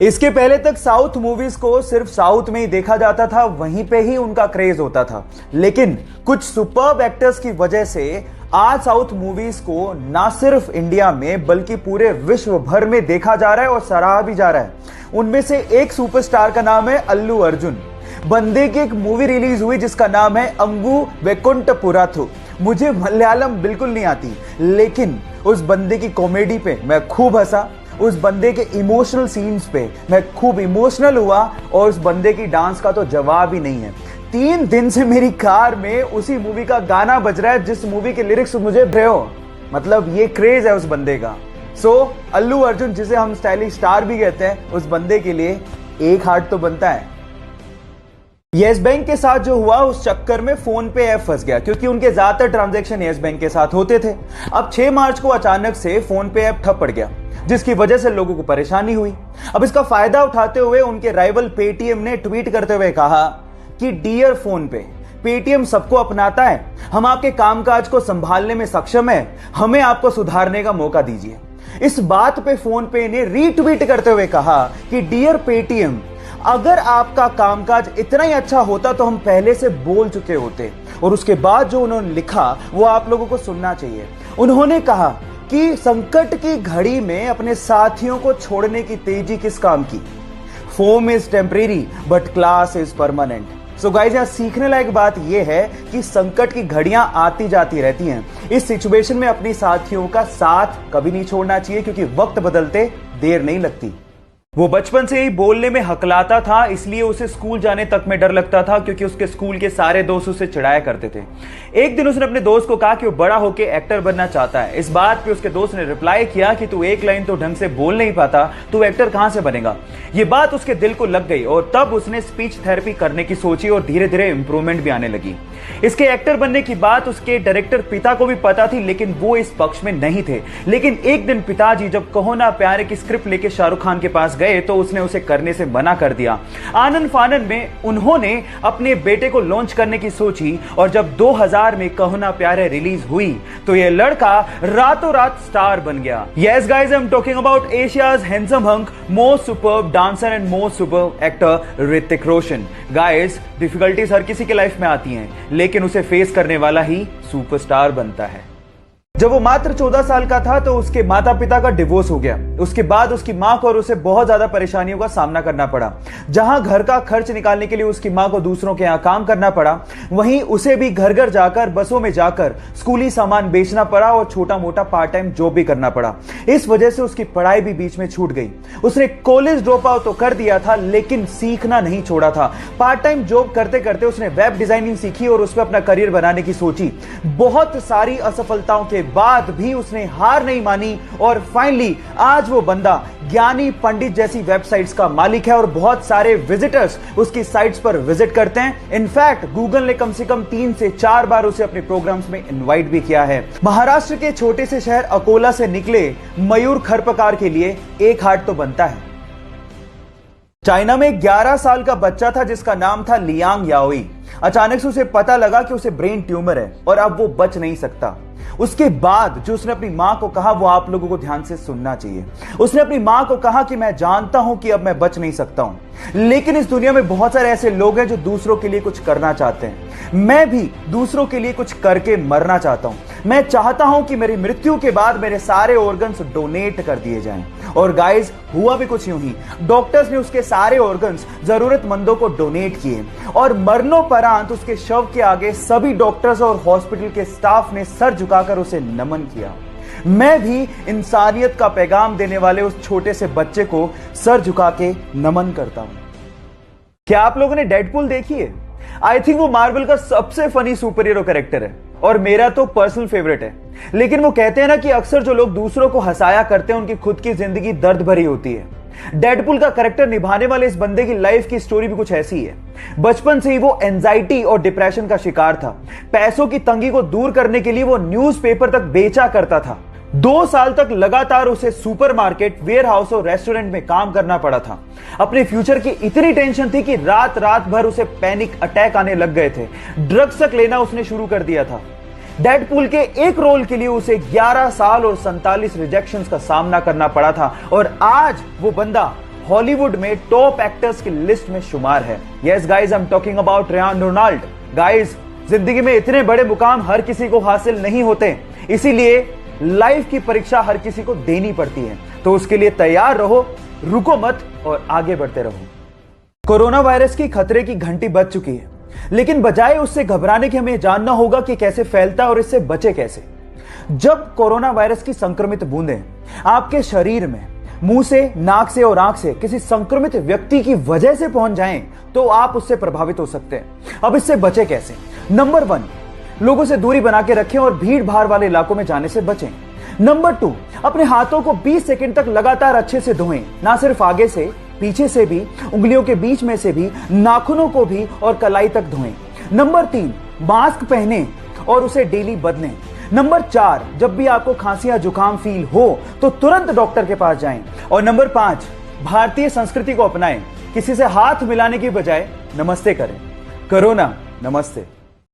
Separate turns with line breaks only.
इसके पहले तक साउथ मूवीज को सिर्फ साउथ में ही देखा जाता था, वहीं पे ही उनका क्रेज होता था। लेकिन कुछ सुपर्ब एक्टर्स की वजह से आज साउथ मूवीज को ना सिर्फ इंडिया में बल्कि पूरे विश्व भर में देखा जा रहा है और सराहा भी जा रहा है। उनमें से एक सुपरस्टार का नाम है अल्लू अर्जुन। बंदे की एक मूवी रिलीज हुई जिसका नाम है अंगू वेकुंठपुरथु। मुझे मलयालम बिल्कुल नहीं आती, लेकिन उस बंदे की कॉमेडी पे मैं खूब हंसा, उस बंदे के इमोशनल सीन्स पे मैं खूब इमोशनल हुआ और उस बंदे की डांस का तो जवाब ही नहीं है। 3 दिन से मेरी कार में उसी मूवी का गाना बज रहा है जिस मूवी के लिरिक्स मुझे भरे हो। मतलब ये क्रेज है उस बंदे का। अल्लू अर्जुन, जिसे हम स्टाइलिश स्टार भी कहते हैं, उस बंदे के लिए एक हार्ट तो बनता है। येस बैंक के साथ जो हुआ उस चक्कर में फोन पे ऐप फंस गया, क्योंकि उनके ज्यादातर ट्रांजैक्शन येस बैंक के साथ होते थे। अब 6 मार्च को अचानक से फोन पे ऐप ठप पड़ गया, जिसकी वजह से लोगों को परेशानी हुई। अब इसका फायदा उठाते हुए उनके राइवल पेटीएम ने ट्वीट करते हुए कहा कि डियर फोन पे, पेटीएम सबको अपनाता है, हम आपके कामकाज को संभालने में सक्षम है, हमें आपको सुधारने का मौका दीजिए। इस बात पे फोन पे ने रीट्वीट करते हुए कहा कि डियर पेटीएम, अगर आपका कामकाज इतना ही अच्छा होता तो हम पहले से बोल चुके होते। और उसके बाद जो उन्होंने लिखा वो आप लोगों को सुनना चाहिए। उन्होंने कहा कि संकट की घड़ी में अपने साथियों को छोड़ने की तेजी किस काम की। Foam is temporary but class is permanent. So guys, यहां सीखने लायक बात यह है कि संकट की घड़ियां आती जाती रहती हैं। इस सिचुएशन में अपने साथियों का साथ कभी नहीं छोड़ना चाहिए, क्योंकि वक्त बदलते देर नहीं लगती। वो बचपन से ही बोलने में हकलाता था, इसलिए उसे स्कूल जाने तक में डर लगता था, क्योंकि उसके स्कूल के सारे दोस्त उसे चिढ़ाया करते थे। एक दिन उसने अपने दोस्त को कहा कि वो बड़ा होकर एक्टर बनना चाहता है। इस बात पे उसके दोस्त ने रिप्लाई किया कि तू एक लाइन तो ढंग से बोल नहीं पाता, तू एक्टर कहां से बनेगा। ये बात उसके दिल को लग गई और तब उसने स्पीच थेरेपी करने की सोची और धीरे धीरे इंप्रूवमेंट भी आने लगी। इसके एक्टर बनने की बात उसके डायरेक्टर पिता को भी पता थी, लेकिन वो इस पक्ष में नहीं थे। लेकिन एक दिन पिताजी जब कहो ना प्यारे की स्क्रिप्ट लेके शाहरुख खान के पास गए तो उसने उसे करने से मना कर दिया। आनंद फानन में उन्होंने अपने बेटे को लॉन्च करने की सोची और जब 2000 में कहो ना प्यारे रिलीज हुई तो यह लड़का रातों रात स्टार बन गया। Yes guys, I am talking about Asia's handsome hunk, most superb dancer and most superb actor Hrithik Roshan. Guys, difficulties हर किसी के लाइफ में आती हैं, लेकिन उसे फेस करने वाला ही सुपरस्टार बनता है। जब वो मात्र 14 साल का था तो उसके माता पिता का डिवोर्स हो गया। उसके बाद उसकी मां को और उसे बहुत ज्यादा परेशानियों का सामना करना पड़ा। जहां घर का खर्च निकालने के लिए उसकी मां को दूसरों के यहां काम करना पड़ा, वहीं उसे भी घर घर जाकर, बसों में जाकर स्कूली सामान बेचना पड़ा और छोटा मोटा पार्ट टाइम जॉब भी करना पड़ा। इस वजह से उसकी पढ़ाई भी बीच में छूट गई। उसने कॉलेज ड्रॉप आउट तो कर दिया था, लेकिन सीखना नहीं छोड़ा था। पार्ट टाइम जॉब करते करते उसने वेब डिजाइनिंग सीखी और उस पर अपना करियर बनाने की सोची। बहुत सारी असफलताओं के बाद भी उसने हार नहीं मानी और फाइनली आज वो बंदा ज्ञानी पंडित जैसी वेबसाइट्स का मालिक है और बहुत सारे विजिटर्स उसकी साइट्स पर विजिट करते हैं। इनफैक्ट गूगल ने कम से कम 3 से 4 बार उसे अपने प्रोग्राम्स में इनवाइट भी किया है। महाराष्ट्र के छोटे से शहर अकोला से निकले मयूर खरपकार के लिए एक हार्ट तो बनता है। चाइना में 11 साल का बच्चा था जिसका नाम था लियांग याओई। अचानक से उसे पता लगा कि उसे ब्रेन ट्यूमर है और अब वो बच नहीं सकता। उसके बाद जो उसने अपनी मां को कहा वो आप लोगों को ध्यान से सुनना चाहिए। उसने अपनी मां को कहा कि मैं जानता हूं कि अब मैं बच नहीं सकता हूं, लेकिन इस दुनिया में बहुत सारे ऐसे लोग हैं जो दूसरों के लिए कुछ करना चाहते हैं। मैं भी दूसरों के लिए कुछ करके मरना चाहता हूं। मैं चाहता हूं कि मेरी मृत्यु के बाद मेरे सारे ऑर्गन्स डोनेट कर दिए जाएं। और गाइस, हुआ भी कुछ यूं ही। डॉक्टर्स ने उसके सारे ऑर्गन्स जरूरतमंदों को डोनेट किए और मरणोपरांत उसके शव के आगे सभी डॉक्टर्स और हॉस्पिटल के स्टाफ ने सर झुकाकर उसे नमन किया। मैं भी इंसानियत का पैगाम देने वाले उस छोटे से बच्चे को सर झुका के नमन करता हूं। क्या आप लोगों ने डेडपूल देखी है? आई थिंक वो मार्वल का सबसे फनी सुपर हीरो कैरेक्टर है और मेरा तो पर्सनल फेवरेट है। लेकिन वो कहते हैं ना कि अक्सर जो लोग दूसरों को हंसाया करते हैं उनकी खुद की जिंदगी दर्द भरी होती है। डेडपूल का कैरेक्टर निभाने वाले इस बंदे की लाइफ की स्टोरी भी कुछ ऐसी है। बचपन से ही वो एंजाइटी और डिप्रेशन का शिकार था। पैसों की तंगी को दूर करने के लिए वो न्यूज़पेपर तक बेचा करता था। 2 साल तक लगातार उसे सुपरमार्केट, वेयरहाउस और रेस्टोरेंट में काम करना पड़ा था। अपने फ्यूचर की इतनी टेंशन थी कि रात रात भर उसे पैनिक अटैक आने लग गए थे। ड्रग्स तक लेना उसने शुरू कर दिया था। डेडपूल के एक रोल के लिए उसे 11 साल और 47 रिजेक्शंस का सामना करना पड़ा था और आज वो बंदा हॉलीवुड में टॉप एक्टर्स की लिस्ट में शुमार है। Yes guys, I am talking about Ryan Ronald. Guys, जिंदगी में इतने बड़े मुकाम हर किसी को हासिल नहीं होते, इसीलिए लाइफ की परीक्षा हर किसी को देनी पड़ती है। तो उसके लिए तैयार रहो, रुको मत और आगे बढ़ते रहो। कोरोना वायरस की खतरे की घंटी बज चुकी है, लेकिन बजाय उससे घबराने के हमें जानना होगा कि कैसे फैलता है और इससे बचे कैसे। जब कोरोना वायरस की संक्रमित बूंदें आपके शरीर में मुंह से, नाक से और आंख से किसी संक्रमित व्यक्ति की वजह से पहुंच जाएं, तो आप उससे प्रभावित हो सकते हैं। अब इससे बचे कैसे? नंबर 1, लोगों से दूरी बना के रखें और भीड़ भाड़ वाले इलाकों में जाने से बचें। नंबर 2, अपने हाथों को 20 सेकंड तक लगातार अच्छे से धोएं, ना सिर्फ आगे से, पीछे से भी, उंगलियों के बीच में से भी, नाखूनों को भी और कलाई तक धोएं। नंबर 3, मास्क पहने और उसे डेली बदलें। नंबर 4, जब भी आपको खांसी या जुकाम फील हो तो तुरंत डॉक्टर के पास जाएं। और नंबर 5, भारतीय संस्कृति को अपनाएं, किसी से हाथ मिलाने की बजाय नमस्ते करें। कोरोना नमस्ते।